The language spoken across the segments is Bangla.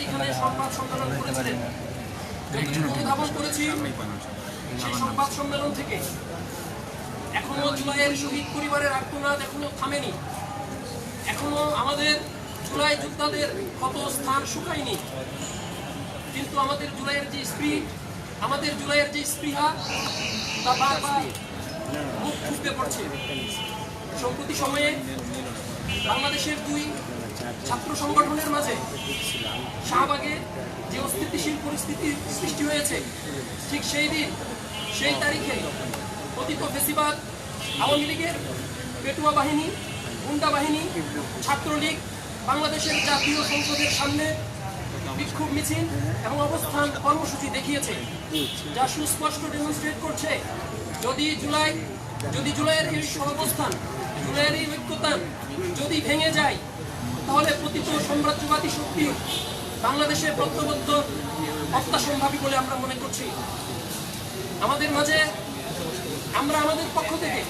এইখানে সংবাদ সম্মেলন করেছিলেন। অনুধাবন করেছি সেই সংবাদ সম্মেলন থেকে এখনো জুলাইয়ের শহীদ পরিবারের আর্তনাদ এখনো থামেনি। এখনো আমাদের জুলাই যোদ্ধাদের ক্ষত স্থান শুকায়নি। কিন্তু আমাদের জুলাইয়ের যে স্পৃহা তা বারবার মুখ ফুটতে পড়ছে। সম্প্রতি সময়ে বাংলাদেশের দুই ছাত্র সংগঠনের মাঝে শাহবাগে যে অস্থিতিশীল পরিস্থিতি সৃষ্টি হয়েছে, ঠিক সেই তারিখে কথিত ফেসিবাদ আওয়ামী লীগের পেটুয়া বাহিনী, গুন্ডা বাহিনী, ছাত্রলীগ বাংলাদেশের জাতীয় সংসদের সামনে বিক্ষোভ মিছিল এবং অবস্থান কর্মসূচি দেখিয়েছে, যা সুস্পষ্ট ডেমনস্ট্রেট করছে যদি জুলাইয়ের এই সহাবস্থান, জুলাইয়ের এই ঐক্যতান যদি ভেঙে যায়, তাহলে পতিত সাম্রাজ্যবাদী শক্তি বাংলাদেশে প্রত্যাবদ্ধ অত্যাসম্ভাবী বলে আমরা মনে করছি। আমাদের মাঝে আমরা আমাদের পক্ষ থেকে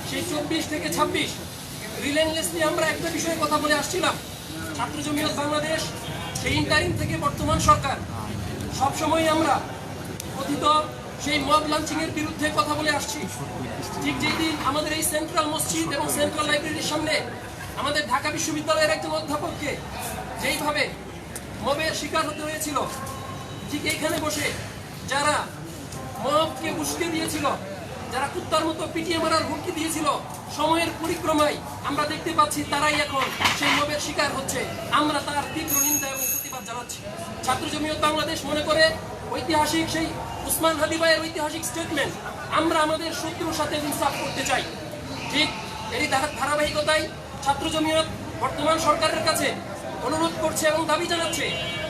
সেই 24 থেকে 26 রিলেনলেসলি আমরা একটা বিষয়ে কথা বলে আসছিলাম। ছাত্র জমিয়ত বাংলাদেশ, সেই ইন্টারিম থেকে বর্তমান সরকার, সবসময় আমরা কথিত সেই মব লঞ্চিং এর বিরুদ্ধে কথা বলে আসছি। ঠিক যেই দিন আমাদের এই সেন্ট্রাল মসজিদ এবং সেন্ট্রাল লাইব্রেরির সামনে আমাদের ঢাকা বিশ্ববিদ্যালয়ের একজন অধ্যাপককে যেইভাবে মবের শিকার হতে হয়েছিল, ঠিক এইখানে বসে যারা মবকে উস্কে দিয়েছিল, যারা কুত্তার মতো পিটিয়ে মারার হুমকি দিয়েছিল, সময়ের পরিক্রমায় আমরা দেখতে পাচ্ছি তারাই এখন সেই মবের শিকার হচ্ছে। আমরা তার তীব্র নিন্দা এবং প্রতিবাদ জানাচ্ছি। ছাত্র জমিয়ত বাংলাদেশ মনে করে ঐতিহাসিক সেই উসমান হাদি ভাইয়ের ঐতিহাসিক স্টেটমেন্ট, আমরা আমাদের শত্রুর সাথে ইনসাফ করতে চাই। ঠিক এই ধারাবাহিকতায় ছাত্র জমিয়ত বর্তমান সরকারের কাছে অনুরোধ করছে এবং দাবি জানাচ্ছে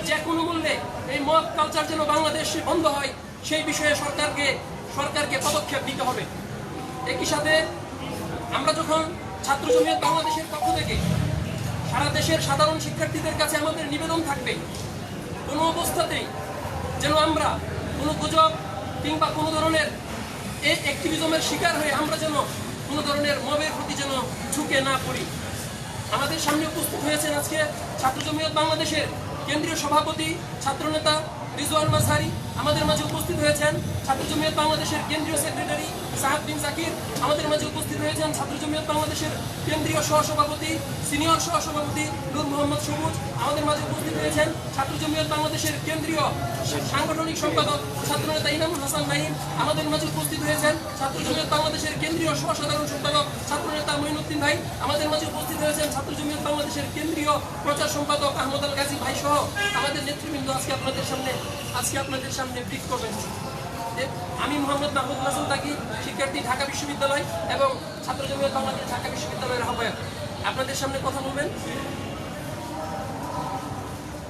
যে কোনো মূল্যে এই মব কালচার যেন বাংলাদেশে বন্ধ হয়, সেই বিষয়ে সরকারকে পদক্ষেপ নিতে হবে। একই সাথে আমরা যখন ছাত্র জমিয়ত বাংলাদেশের পক্ষ থেকে সারা দেশের সাধারণ শিক্ষার্থীদের কাছে আমাদের নিবেদন থাকবে, কোনো অবস্থাতেই যেন আমরা কোনো গুজব কিংবা কোনো ধরনের এই অ্যাক্টিভিজমের শিকার হয়ে আমরা যেন কোনো ধরনের মবের প্রতি যেন ঝুঁকে না পড়ি। আমাদের সামনে উপস্থিত হয়েছেন আজকে ছাত্র জমিয়ত বাংলাদেশের কেন্দ্রীয় সভাপতি ছাত্রনেতা রিজওয়ান মাঝহারি, আমাদের মাঝে উপস্থিত হয়েছেন ছাত্র জমিয়ত বাংলাদেশের কেন্দ্রীয় সেক্রেটারি সাহাব বিন জাকির, আমাদের মাঝে উপস্থিত হয়েছেন ছাত্র জমিয়ত বাংলাদেশের কেন্দ্রীয় সহসভাপতি সিনিয়র সহসভাপতি নূর মোহাম্মদ সবুজ, আমাদের মাঝে উপস্থিত হয়েছেন ছাত্র জমিয়ত বাংলাদেশের কেন্দ্রীয় সাংগঠনিক সম্পাদক ছাত্রনেতা ইনামুল হাসান নাহিম, আমাদের মাঝে উপস্থিত হয়েছেন ছাত্র জমিয়ত বাংলাদেশের কেন্দ্রীয় সহসাধারণ সম্পাদক ছাত্রনেতা মঈনুদ্দিন ভাই, আমাদের মাঝে উপস্থিত হয়েছেন ছাত্র জমিয়ত বাংলাদেশের কেন্দ্রীয় প্রচার সম্পাদক আহমদ আল গাজী ভাই সহ আমাদের নেতৃবৃন্দ আজকে আপনাদের সামনে ব্রিফ করবেন। আমি মোহাম্মদ মাহমুদুল হাসান তাকি, শিক্ষার্থী, ঢাকা বিশ্ববিদ্যালয় এবং ছাত্র জমিয়ত বাংলাদেশ ঢাকা বিশ্ববিদ্যালয়ের আহ্বায়ক, আপনাদের সামনে কথা বলবেন।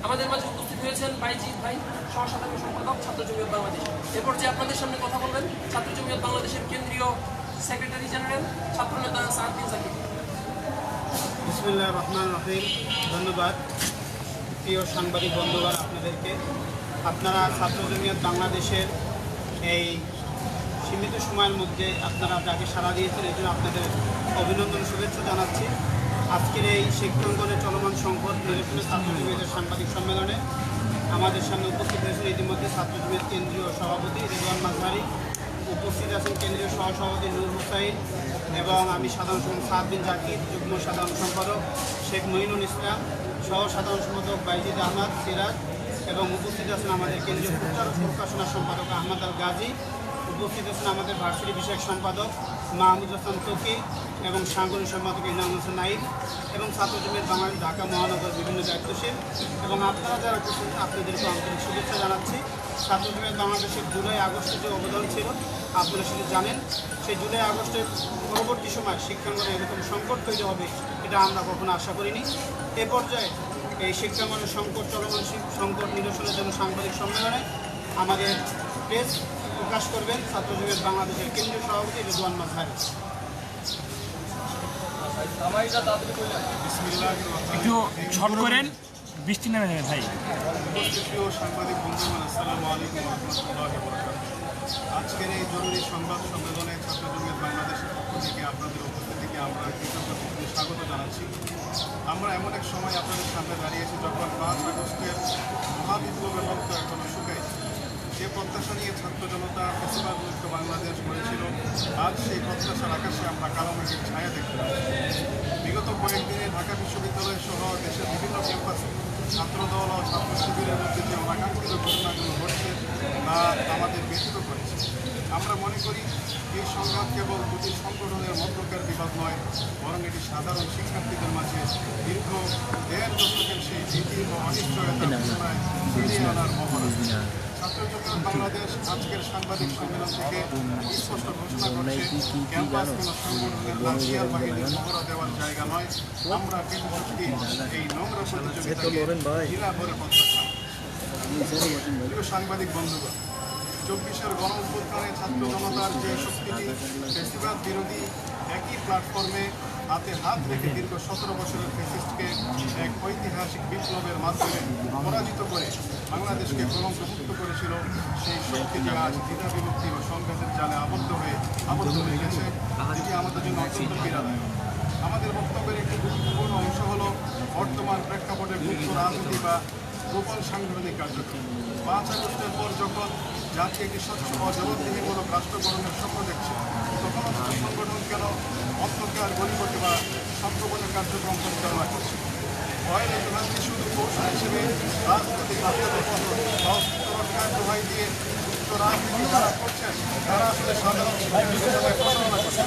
আমাদের মাঝে উপস্থিত হয়েছেন বাইজিৎ ভাই, সহসাধারণ সম্পাদক ছাত্র জমিয়ত বাংলাদেশ। এরপর যে আপনাদের সামনে কথা বলবেন ছাত্র জমিয়ত বাংলাদেশের কেন্দ্রীয় সেক্রেটারি জেনারেল ছাত্রনেতা সাহাব বিন জাকির। বিসমিল্লাহির রহমানির রহিম। ধন্যবাদ প্রিয় সাংবাদিক বন্ধুগণ, আপনারা ছাত্র জমিয়ত বাংলাদেশের এই সীমিত সময়ের মধ্যে আপনারা যাকে সাড়া দিয়েছেন এই জন্য আপনাদের অভিনন্দন শুভেচ্ছা জানাচ্ছি। আজকের এই শিক্ষাঙ্গনে চলমান সংকট নিরসনে ছাত্র জমিয়তের সাংবাদিক সম্মেলনে আমাদের সামনে উপস্থিত হয়েছেন ইতিমধ্যে ছাত্র জমিয়ত কেন্দ্রীয় সভাপতি রিজওয়ান মাঝহারি, উপস্থিত আছেন কেন্দ্রীয় সহসভাপতি নূর হুসাইন এবং আমি সাধারণ সম্পাদক সাহাব বিন জাকির, যুগ্ম সাধারণ সম্পাদক শেখ মঈনুল ইসলাম, সহ সাধারণ সম্পাদক বাইজিদ আহমদ সিরাজ এবং উপস্থিত আছেন আমাদের কেন্দ্রীয় প্রচার প্রকাশনা সম্পাদক আহমদ আল গাজী, উপস্থিত আছেন আমাদের ভার্সিটি বিষয়ক সম্পাদক মাহমুদ হাসান তকি এবং সাংগঠনিক সম্পাদক ইনামুল হাসান নাহিদ এবং ছাত্র জমিয়ত বাংলাদেশ ঢাকা মহানগর বিভিন্ন দায়িত্বশীল এবং আপনারা যারা উপস্থিত আপনাদেরকে আন্তরিক শুভেচ্ছা জানাচ্ছি। ছাত্র জমিয়ত বাংলাদেশের জুলাই আগস্টে যে অবদান ছিল আপনারা সেটা জানেন। সেই জুলাই আগস্টের পরবর্তী সময় শিক্ষাঙ্গনে এরকম সংকট তৈরি হবে এটা আমরা কখনো আশা করিনি। এ পর্যায়ে এই শিক্ষাঙ্গনের চলমান সংকট নিরসনের জন্য সাংবাদিক সম্মেলনে আমাদের প্রেস প্রকাশ করবেন ছাত্র জমিয়ত বাংলাদেশের কেন্দ্রীয় সভাপতি রিজওয়ান মাঝহারি। একটু শর্ট করেন, বৃষ্টি নেমে যাবে ভাই। প্রিয় সাংবাদিক বন্ধুগণ, আসসালামু আলাইকুম ওয়া রাহমাতুল্লাহি ওয়া বারাকাতুহু। আজকের এই জরুরি সংবাদ সম্মেলনে ছাত্র জমিয়ত বাংলাদেশের পক্ষ থেকে আপনাদের উপস্থিতিকে আমরা কৃতজ্ঞতা স্বাগত জানাচ্ছি। আমরা এমন এক সময় আপনাদের সামনে দাঁড়িয়েছি যখন প্রত্যাশা নিয়ে ছাত্র জনতা ফেসিবাদ মুক্ত বাংলাদেশ গড়েছিল, আজ সেই প্রত্যাশার আকাশে আমরা কালো মেঘের ছায়া দেখতে পাচ্ছি। বিগত কয়েকদিনে ঢাকা বিশ্ববিদ্যালয় সহ দেশের বিভিন্ন ক্যাম্পাসে ছাত্রদল ও ছাত্র শিবিরের মধ্যে যে অনাকাঙ্ক্ষিত ঘটনাগুলো ঘটছে তা আমাদের ব্যথিত করেছে। আমরা মনে করি এই সংঘাত কেবল দুটি সংগঠনের মধ্যকার বিবাদ নয়, বরং এটি সাধারণ শিক্ষার্থীদের মাঝে দীর্ঘ ১.৫ দশকের সেই ভীতি ও অনিশ্চয়তার ঘটনায় ফিরিয়ে আনার মহড়া। ছাত্র জনতা বাংলাদেশ আজকের সাংবাদিক সম্মেলন থেকে স্পষ্ট ঘোষণা করছে, ক্যাম্পাস কোনো সংগঠনের লাঠিয়াল বাহিনীর মহড়া দেওয়ার জায়গা নয়। আমরা বিশ্বশক্তি এই নোংরা প্রতিযোগিতাকে ঘৃণা ভরে প্রত্যাখ্যান। প্রিয় সাংবাদিক বন্ধুগণ, ২৪-এর গণ অভ্যুত্থানে ছাত্র জনতার যে শক্তিটি ফেসিবাদ বিরোধী একই প্ল্যাটফর্মে হাতে হাত রেখে দীর্ঘ ১৭ বছরের ফেসিস্টকে এক ঐতিহাসিক বিপ্লবের মাধ্যমে পরাজিত করে বাংলাদেশকে কলঙ্কমুক্ত করেছিল, সেই শক্তিটি আজ দ্বিধা বিভক্তি ও সংঘাতের জালে আবদ্ধ হয়ে গেছে, যেটি আমাদের জন্য অত্যন্ত পীড়াদায়ক। আমাদের বক্তব্যের একটি গুরুত্বপূর্ণ অংশ হল বর্তমান প্রেক্ষাপটে গুপ্ত রাজনীতি বা গোপন সাংগঠনিক কার্যক্রম। ৫ আগস্টের পর যখন জাতি একটি স্বচ্ছ ও জবাবদিহিমূলক রাষ্ট্র গঠনের স্বপ্ন দেখছে, তখন সংগঠন কেন অন্ধকার গরিবতে বা সংক্রমণের কার্যক্রম পরিচালনা করছে? ভয়ের বিভ্রান্তি শুধু কৌশল হিসেবে রাজনৈতিক রক্ষায় দোহাই দিয়ে গুপ্ত রাজনীতি যারা করছেন তারা আসলে সাধারণ প্রচারণা করছেন।